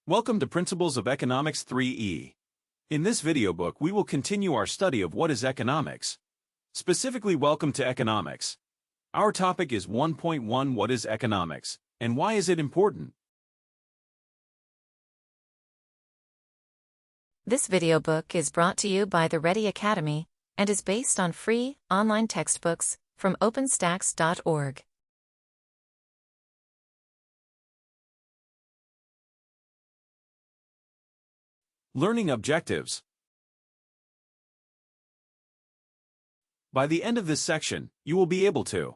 Welcome to Principles of Economics 3E. In this video book, we will continue our study of what is economics. Specifically, welcome to economics. Our topic is 1.1 What is economics, and why is it important? This video book is brought to you by the Ready Academy and is based on free, online textbooks from openstacks.org. Learning objectives. By the end of this section, you will be able to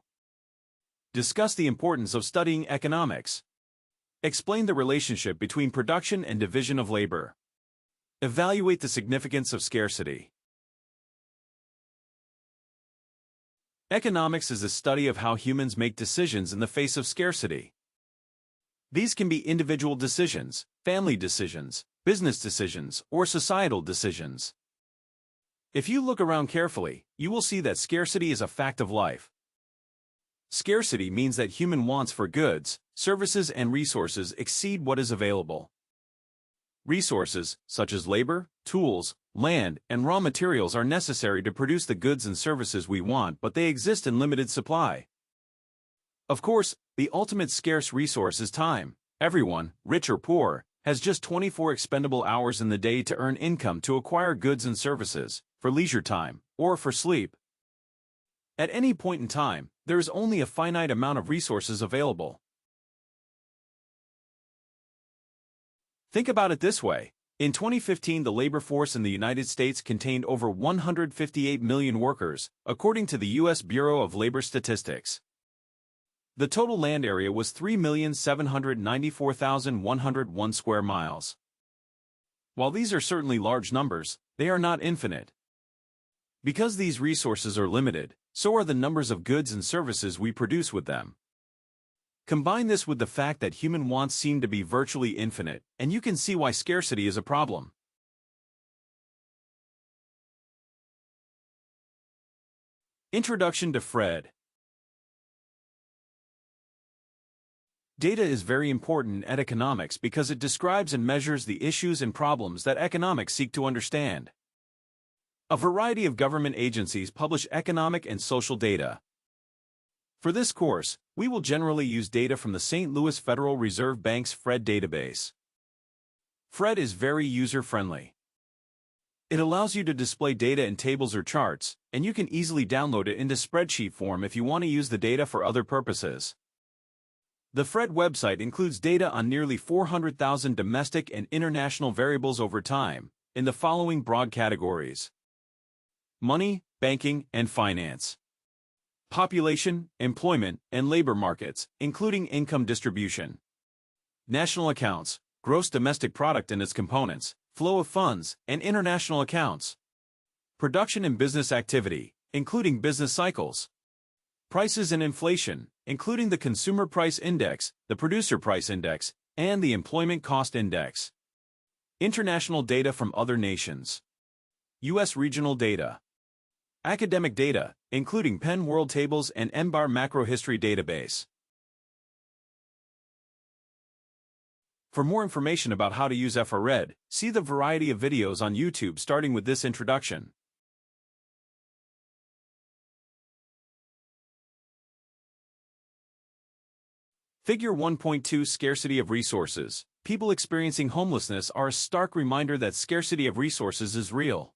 discuss the importance of studying economics, explain the relationship between production and division of labor, evaluate the significance of scarcity. Economics is the study of how humans make decisions in the face of scarcity. These can be individual decisions, family decisions, business decisions, or societal decisions. If you look around carefully, you will see that scarcity is a fact of life. Scarcity means that human wants for goods, services, and resources exceed what is available. Resources, such as labor, tools, land, and raw materials are necessary to produce the goods and services we want, but they exist in limited supply. Of course, the ultimate scarce resource is time. Everyone, rich or poor, has just 24 expendable hours in the day to earn income to acquire goods and services, for leisure time, or for sleep. At any point in time, there is only a finite amount of resources available. Think about it this way. In 2015, the labor force in the United States contained over 158 million workers, according to the U.S. Bureau of Labor Statistics. The total land area was 3,794,101 square miles. While these are certainly large numbers, they are not infinite. Because these resources are limited, so are the numbers of goods and services we produce with them. Combine this with the fact that human wants seem to be virtually infinite, and you can see why scarcity is a problem. Introduction to Fred. Data is very important at economics because it describes and measures the issues and problems that economics seek to understand. A variety of government agencies publish economic and social data. For this course, we will generally use data from the St. Louis Federal Reserve Bank's Fred database. Fred is very user-friendly. It allows you to display data in tables or charts, and you can easily download it into spreadsheet form if you want to use the data for other purposes. The Fred website includes data on nearly 400,000 domestic and international variables over time, in the following broad categories: money, banking, and finance; population, employment, and labor markets, including income distribution; national accounts, gross domestic product and its components, flow of funds, and international accounts; production and business activity, including business cycles; prices and inflation, including the Consumer Price Index, the Producer Price Index, and the Employment Cost Index; international data from other nations; U.S. regional data; academic data, including Penn World Tables and NBAR Macro History Database. For more information about how to use FRED, see the variety of videos on YouTube starting with this introduction. Figure 1.2 Scarcity of resources. People experiencing homelessness are a stark reminder that scarcity of resources is real.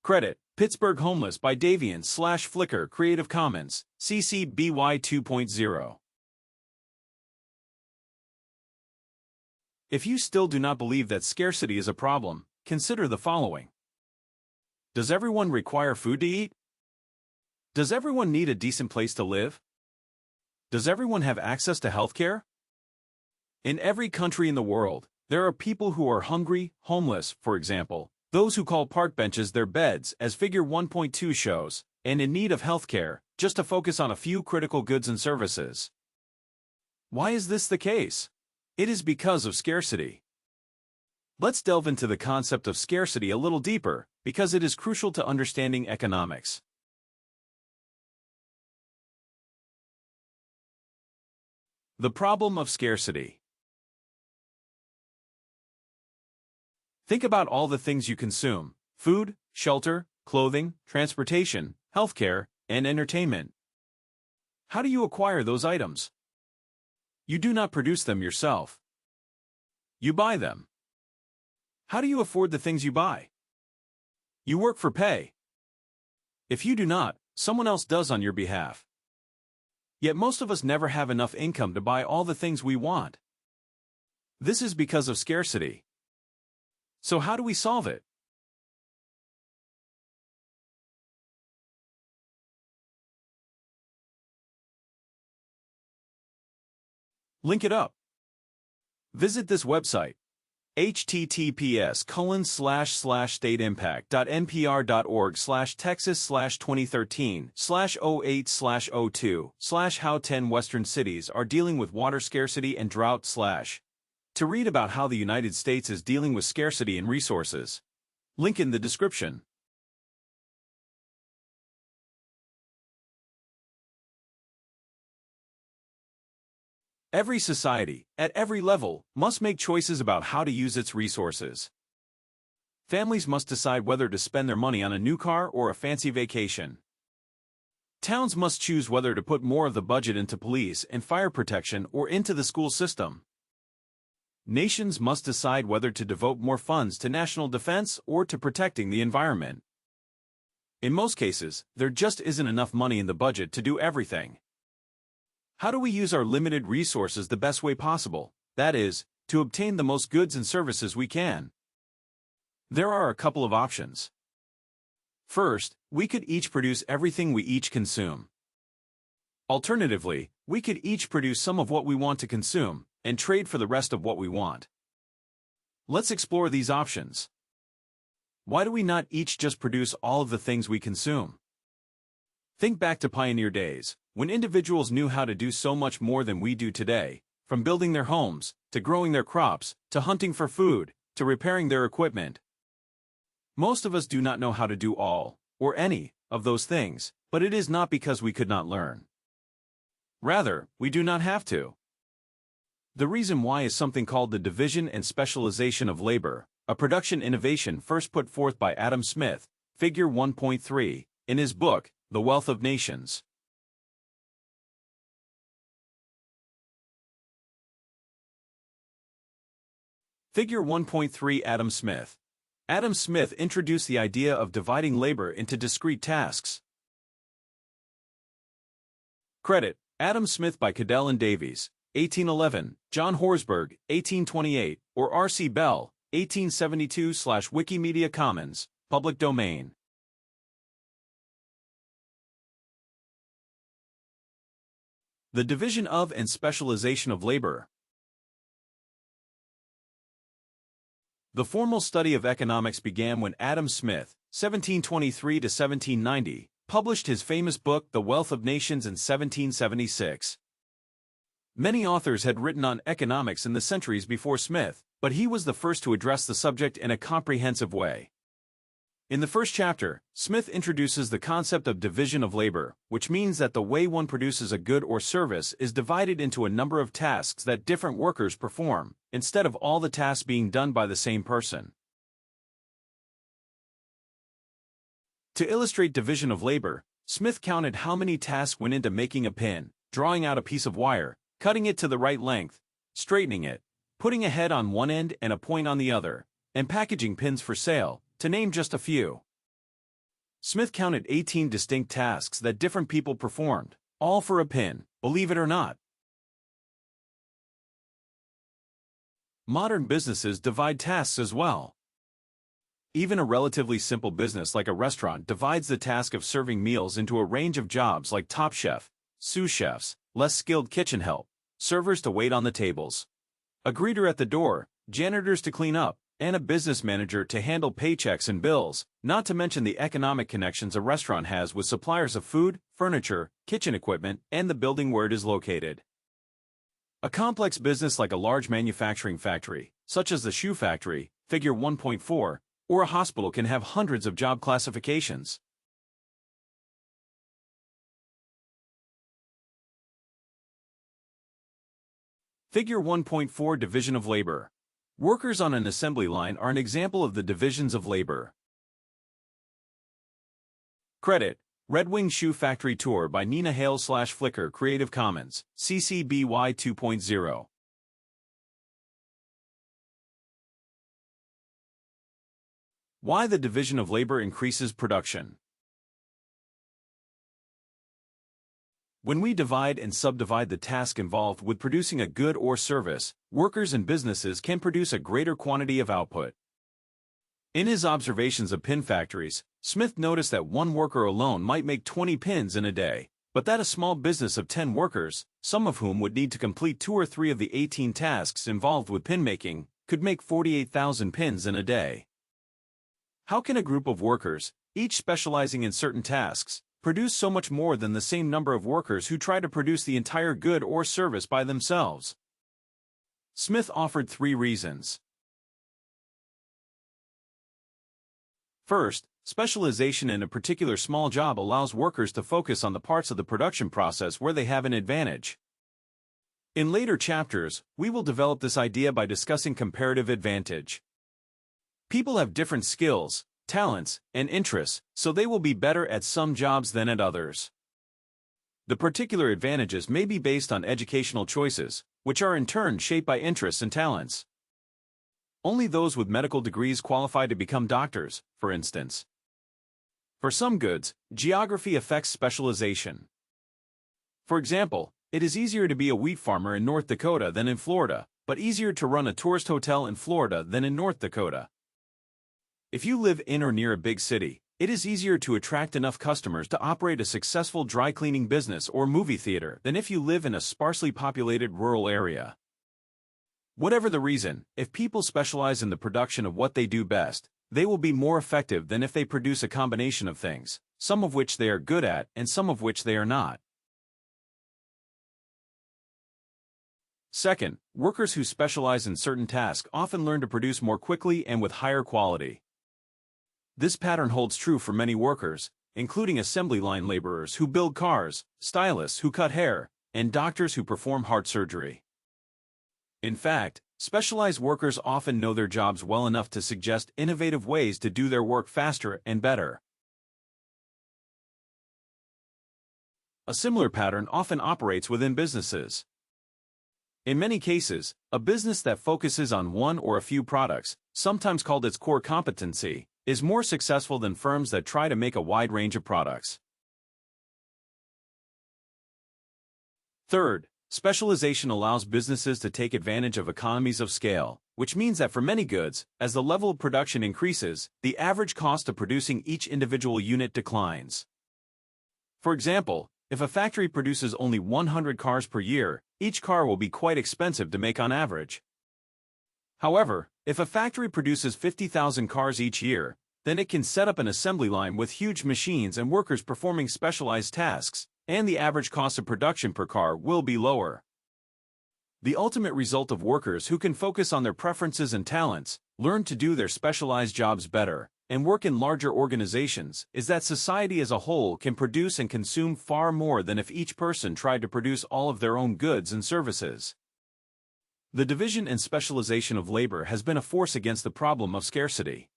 Credit: Pittsburgh Homeless by Davian/Flickr Creative Commons, CC BY 2.0. If you still do not believe that scarcity is a problem, consider the following. Does everyone require food to eat? Does everyone need a decent place to live? Does everyone have access to healthcare? In every country in the world, there are people who are hungry, homeless, for example, those who call park benches their beds, as Figure 1.2 shows, and in need of healthcare, just to focus on a few critical goods and services. Why is this the case? It is because of scarcity. Let's delve into the concept of scarcity a little deeper, because it is crucial to understanding economics. The problem of scarcity. Think about all the things you consume: food, shelter, clothing, transportation, healthcare, and entertainment. How do you acquire those items? You do not produce them yourself. You buy them. How do you afford the things you buy? You work for pay. If you do not, someone else does on your behalf. Yet most of us never have enough income to buy all the things we want. This is because of scarcity. So how do we solve it? Link it up. Visit this website, https://stateimpact.npr.org/texas/2013/08/02/how 10 Western cities are dealing with water scarcity and drought/ to read about how the United States is dealing with scarcity in resources. Link in the description. Every society, at every level, must make choices about how to use its resources. Families must decide whether to spend their money on a new car or a fancy vacation. Towns must choose whether to put more of the budget into police and fire protection or into the school system. Nations must decide whether to devote more funds to national defense or to protecting the environment. In most cases, there just isn't enough money in the budget to do everything. How do we use our limited resources the best way possible, that is, to obtain the most goods and services we can? There are a couple of options. First, we could each produce everything we each consume. Alternatively, we could each produce some of what we want to consume, and trade for the rest of what we want. Let's explore these options. Why do we not each just produce all of the things we consume? Think back to pioneer days, when individuals knew how to do so much more than we do today, from building their homes, to growing their crops, to hunting for food, to repairing their equipment. Most of us do not know how to do all, or any, of those things, but it is not because we could not learn. Rather, we do not have to. The reason why is something called the division and specialization of labor, a production innovation first put forth by Adam Smith, Figure 1.3, in his book, The Wealth of Nations. Figure 1.3 Adam Smith. Adam Smith introduced the idea of dividing labor into discrete tasks. Credit, Adam Smith by Cadell and Davies, 1811, John Horsburgh, 1828, or R.C. Bell, 1872/Wikimedia Commons, public domain. The division of and specialization of labor. The formal study of economics began when Adam Smith, 1723 to 1790, published his famous book The Wealth of Nations in 1776. Many authors had written on economics in the centuries before Smith, but he was the first to address the subject in a comprehensive way. In the first chapter, Smith introduces the concept of division of labor, which means that the way one produces a good or service is divided into a number of tasks that different workers perform, instead of all the tasks being done by the same person. To illustrate division of labor, Smith counted how many tasks went into making a pin, drawing out a piece of wire, cutting it to the right length, straightening it, putting a head on one end and a point on the other, and packaging pins for sale, to name just a few. Smith counted 18 distinct tasks that different people performed, all for a pin, believe it or not. Modern businesses divide tasks as well. Even a relatively simple business like a restaurant divides the task of serving meals into a range of jobs like top chef, sous chefs, less skilled kitchen help, servers to wait on the tables, a greeter at the door, janitors to clean up, and a business manager to handle paychecks and bills, not to mention the economic connections a restaurant has with suppliers of food, furniture, kitchen equipment, and the building where it is located. A complex business like a large manufacturing factory, such as the shoe factory, Figure 1.4, or a hospital can have hundreds of job classifications. Figure 1.4 Division of labor. Workers on an assembly line are an example of the divisions of labor. Credit: Red Wing Shoe Factory Tour by Nina Hale/Flickr Creative Commons, CC BY 2.0. Why the division of labor increases production. When we divide and subdivide the task involved with producing a good or service, workers and businesses can produce a greater quantity of output. In his observations of pin factories, Smith noticed that one worker alone might make 20 pins in a day, but that a small business of 10 workers, some of whom would need to complete 2 or 3 of the 18 tasks involved with pin making, could make 48,000 pins in a day. How can a group of workers, each specializing in certain tasks, produce so much more than the same number of workers who try to produce the entire good or service by themselves? Smith offered 3 reasons. First, specialization in a particular small job allows workers to focus on the parts of the production process where they have an advantage. In later chapters, we will develop this idea by discussing comparative advantage. People have different skills, talents, and interests, so they will be better at some jobs than at others. The particular advantages may be based on educational choices, which are in turn shaped by interests and talents. Only those with medical degrees qualify to become doctors, for instance. For some goods, geography affects specialization. For example, it is easier to be a wheat farmer in North Dakota than in Florida, but easier to run a tourist hotel in Florida than in North Dakota. If you live in or near a big city, it is easier to attract enough customers to operate a successful dry cleaning business or movie theater than if you live in a sparsely populated rural area. Whatever the reason, if people specialize in the production of what they do best, they will be more effective than if they produce a combination of things, some of which they are good at and some of which they are not. Second, workers who specialize in certain tasks often learn to produce more quickly and with higher quality. This pattern holds true for many workers, including assembly line laborers who build cars, stylists who cut hair, and doctors who perform heart surgery. In fact, specialized workers often know their jobs well enough to suggest innovative ways to do their work faster and better. A similar pattern often operates within businesses. In many cases, a business that focuses on one or a few products, sometimes called its core competency, is more successful than firms that try to make a wide range of products. Third, specialization allows businesses to take advantage of economies of scale, which means that for many goods, as the level of production increases, the average cost of producing each individual unit declines. For example, if a factory produces only 100 cars per year, each car will be quite expensive to make on average. However, if a factory produces 50,000 cars each year, then it can set up an assembly line with huge machines and workers performing specialized tasks, and the average cost of production per car will be lower. The ultimate result of workers who can focus on their preferences and talents, learn to do their specialized jobs better, and work in larger organizations is that society as a whole can produce and consume far more than if each person tried to produce all of their own goods and services. The division and specialization of labor has been a force against the problem of scarcity.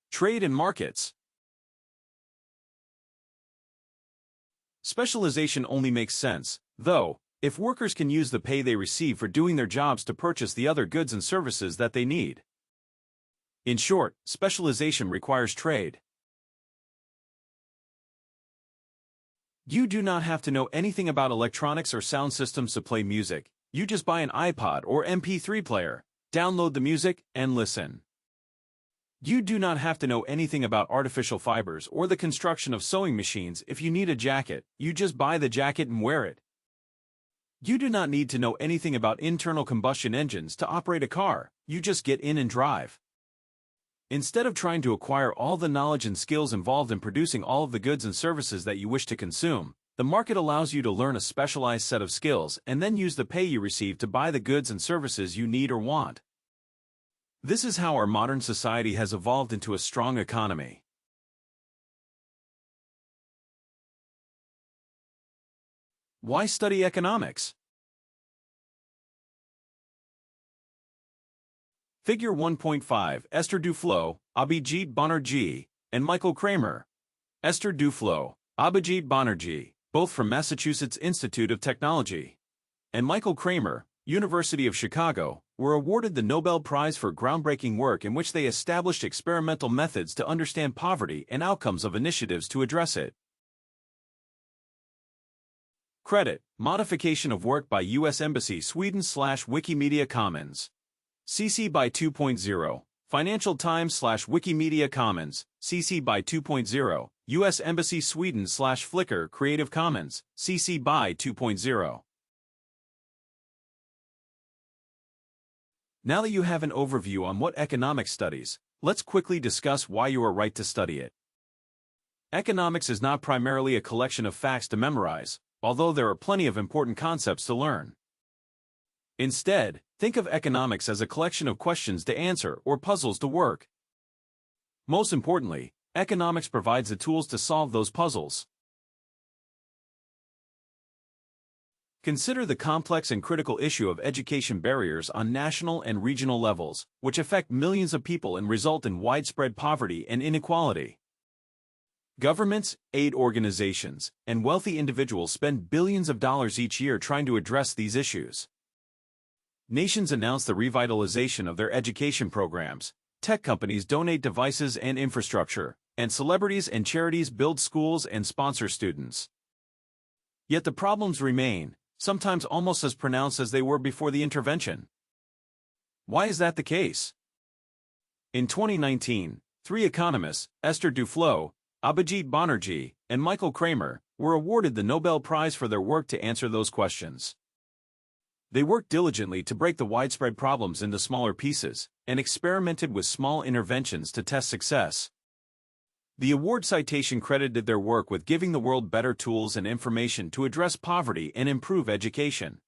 Trade and markets. Specialization only makes sense, though, if workers can use the pay they receive for doing their jobs to purchase the other goods and services that they need. In short, specialization requires trade. You do not have to know anything about electronics or sound systems to play music. You just buy an iPod or MP3 player, download the music, and listen. You do not have to know anything about artificial fibers or the construction of sewing machines. If you need a jacket, you just buy the jacket and wear it. You do not need to know anything about internal combustion engines to operate a car. You just get in and drive. Instead of trying to acquire all the knowledge and skills involved in producing all of the goods and services that you wish to consume, the market allows you to learn a specialized set of skills and then use the pay you receive to buy the goods and services you need or want. This is how our modern society has evolved into a strong economy. Why study economics? Figure 1.5 Esther Duflo, Abhijit Banerjee, and Michael Kramer. Esther Duflo, Abhijit Banerjee, both from Massachusetts Institute of Technology, and Michael Kramer, University of Chicago, were awarded the Nobel Prize for groundbreaking work in which they established experimental methods to understand poverty and outcomes of initiatives to address it. Credit: Modification of work by U.S. Embassy Sweden /Wikimedia Commons. CC by 2.0. Financial Times /Wikimedia Commons. CC by 2.0. U.S. Embassy Sweden /Flickr Creative Commons. CC by 2.0. Now that you have an overview on what economics studies, let's quickly discuss why you are right to study it. Economics is not primarily a collection of facts to memorize, although there are plenty of important concepts to learn. Instead, think of economics as a collection of questions to answer or puzzles to work. Most importantly, economics provides the tools to solve those puzzles. Consider the complex and critical issue of education barriers on national and regional levels, which affect millions of people and result in widespread poverty and inequality. Governments, aid organizations, and wealthy individuals spend billions of dollars each year trying to address these issues. Nations announce the revitalization of their education programs, tech companies donate devices and infrastructure, and celebrities and charities build schools and sponsor students. Yet the problems remain, sometimes almost as pronounced as they were before the intervention. Why is that the case? In 2019, 3 economists, Esther Duflo, Abhijit Banerjee, and Michael Kramer, were awarded the Nobel Prize for their work to answer those questions. They worked diligently to break the widespread problems into smaller pieces, and experimented with small interventions to test success. The award citation credited their work with giving the world better tools and information to address poverty and improve education.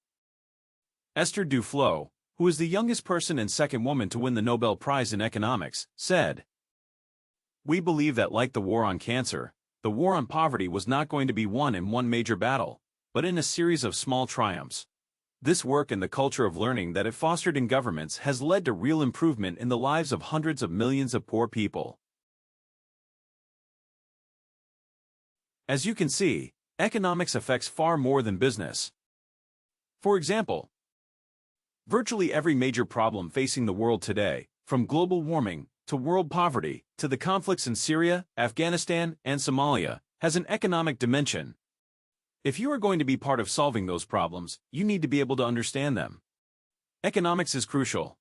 Esther Duflo, who is the youngest person and second woman to win the Nobel Prize in economics, said, "We believe that like the war on cancer, the war on poverty was not going to be won in one major battle, but in a series of small triumphs. This work and the culture of learning that it fostered in governments has led to real improvement in the lives of hundreds of millions of poor people." As you can see, economics affects far more than business. For example, virtually every major problem facing the world today, from global warming to world poverty to the conflicts in Syria, Afghanistan, and Somalia, has an economic dimension. If you are going to be part of solving those problems, you need to be able to understand them. Economics is crucial.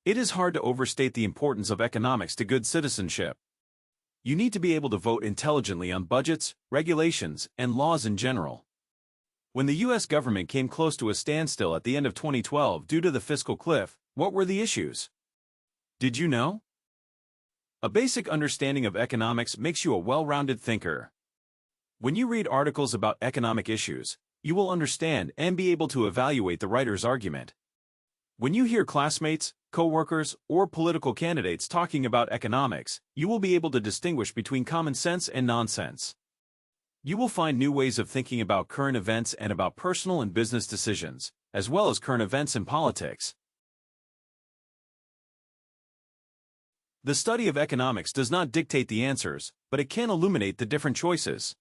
It is hard to overstate the importance of economics to good citizenship. You need to be able to vote intelligently on budgets, regulations, and laws in general. When the U.S. government came close to a standstill at the end of 2012 due to the fiscal cliff, what were the issues? Did you know? A basic understanding of economics makes you a well-rounded thinker. When you read articles about economic issues, you will understand and be able to evaluate the writer's argument. When you hear classmates, co-workers, or political candidates talking about economics, you will be able to distinguish between common sense and nonsense. You will find new ways of thinking about current events and about personal and business decisions, as well as current events in politics. The study of economics does not dictate the answers, but it can illuminate the different choices.